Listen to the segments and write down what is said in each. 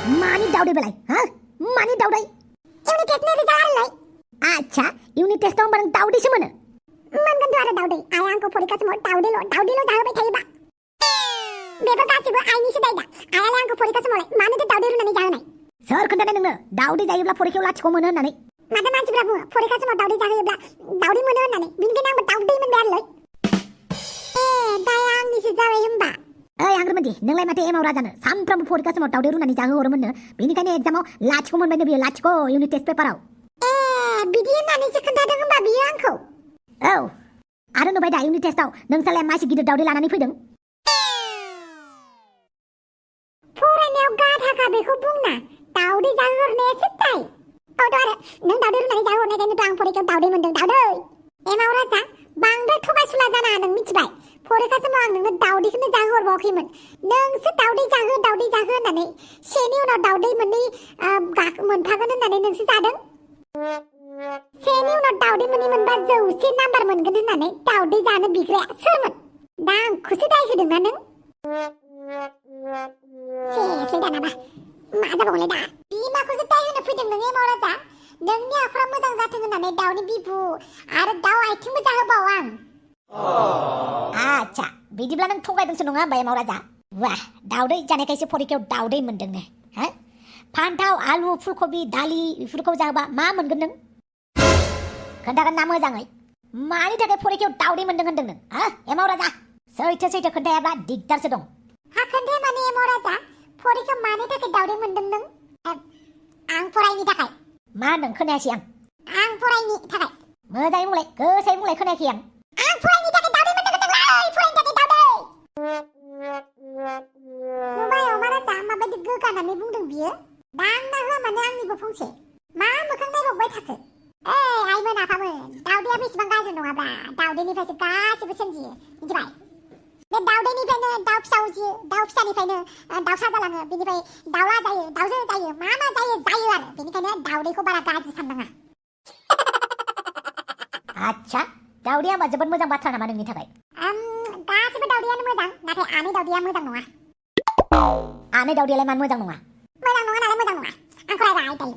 मानि दावदै बेलाय हा मानि दावदै इउनिट टेस्टनि रिजाल्टआलाय आच्छा इउनिट टेस्टआव होमबा नों दावदैसो मोनो मोनगोनथ' आरो दावदै आइया आंखौ फरिखा समाव दावदैल' जाहोबाय थायोबा बेफोर गासिबो आइनिसो दाय दा आइयालाय आंखौ फरिखा समावलाय मानोथो दावदै रुनानै जाहोनाय सोर खोन्थानाय नोंनो दावदै जायोब्ला फरिखायाव लाथिख' मोनो होननानै माथो मानसिफ्रा बुङो फरिखा समाव दावदै जाहोयोब्ला दावदै मोनो होननानै बिनिखायनो आंबो दावदै मोनबाय आरोलै दाया आंनिसो जाबाय होमबा ओइ आंग्रोमोनदि नोंलाय माथो एमाव राजानो सानफ्रामबो फरिखा समाव दावदै रुनानै जाहोहरोमोननो बेनिखायनो एग्जामाव लाथिख' मोनबायनो बियो लाथिख' इउनिट टेस्ट पेपाराव बिदि होननानैसो खोन्थादों होमबा बियो आंखौ औ आरो नुबाय दा इउनिट टेस्टआव नोंसालाय मासे गिदिर दावदै लानानै फैदों फरायनायाव गाधाखा बेखौ बुंना दावदै जाहोहरनायासो दाय औ आरो नों दावदै रुनानै जाहोहरनायखायनोथ' आं फरिखायाव दावदै मोनदों दावदै एमाव राजा बांद्राय थगायसुला जानाङा नों मिथिबाय फरिखा समाव आं नोंनो दावदैखौनो जाहोहरबावाखैमोन नोंसो दावदै जाहो होननानै सेनि उनाव दावदै मोननै मोनफागोन होननानै नोंसो जादों सेनि उनाव दावदै मोननै मोनबा 100 नाम्बार मोनगोन होननानै दावदै जानो बिग्राया सोरमोन दा आंखौसो दाय होदोंना नों सेसै दानाबा मा जाबावलाय दा बिमाखौसो दाय होनो फैदों नों एमाव राजा नोंनि आखरा मोजां जाथों होननानै दाउनि बिबु आरो दाउ आथिंबो जाहोबाव आं आच्छा बिदिब्ला नों थगायदोंसो नङा होमबा एमाव राजा वाह दावदै जानायखायसो फरिखायाव दावदै मोनदोंनो हा फान्थाव आलु फुलकबि दालि बेफोरखौ जाहोबा मा मोनगोन नों खोन्थागोन ना मोजाङै मानि थाखाय फरिखायाव दावदै मोनदों होनदों नों हा एमाव राजा सैथो खोन्थायाब्ला दिगदारसो दं हा खोन्थाया माने एमाव राजा फरिखायाव मानि थाखाय दावदै मोनदों नों आं फरायनि थाखाय मा होनदों खोनायासै आं फरायनि थाखाय मोजाङै बुंलाय गोसायै बुंलाय खोनायाखै आं फरायनि थाखाय दावदै मोनदों होनदोंलाय फरायनि थाखाय दावदै नुबाय अमा राजा माबायदि गोगानानै बुंदों बियो दांना होआ माने आंनिबो फंसे मा मोखां नायबावबाय थाखो आइमोन आफामोन दावदैया बेसेबां गाज्रि नङाब्रा दावदैनिफ्रायसो गासिबो सोमजियो मिथिबाय बे दावदैनिफ्रायनो दाउ फिसा उजियो दाउ फिसानिफ्रायनो दाउसा जालाङो बेनिफ्राय दाउला जायो दाउजो जायो मा जायो आरो बेनिखायनो दावदैखौ बारा गाज्रि साननाङा आच्छा दावदैया होमबा जोबोद मोजां बाथ्रा नामा नोंनि थाखाय गासिबो दावदैयानो मोजां नाथाय आनै दावदैया मोजां नङा आनै दावदैयालाय मानो मोजां नङा नालाय मोजां नङा आंखौ रायबाय थायो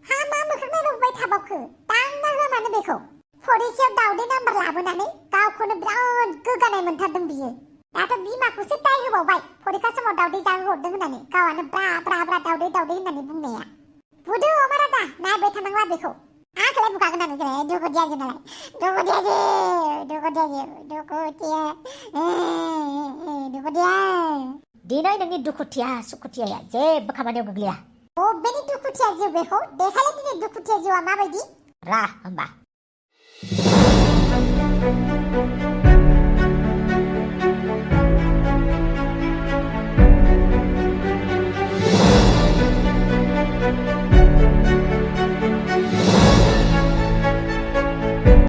हा मा मोखां नायबावबाय थाबावखो दांना होआ मानो बेखौ फरिखायाव दावदै नाम्बार लाबोनानै गावखौनो बिराद गोगानाय मोनथारदों बियो दाथ' बिमाखौसो दाय होबावबाय फरिखा समाव दावदै जाहोहरदों होननानै गावआनो ब्रा दावदै होननानै बुंनाया बुदो अमा राजा नायबाय थानांला बेखौ आंखौलाय बुखागोन आरो जेरै दुखुथियाजो नालाय दुखुथिया दिनै नोंनि दुखुथिया सुखुथियाया जेबो खामानियाव गोग्लैया बेनि दुखुथिया जिउ बेखौ देखायलाय दिनै दुखुथिया जिउआ माबायदि रा होमबा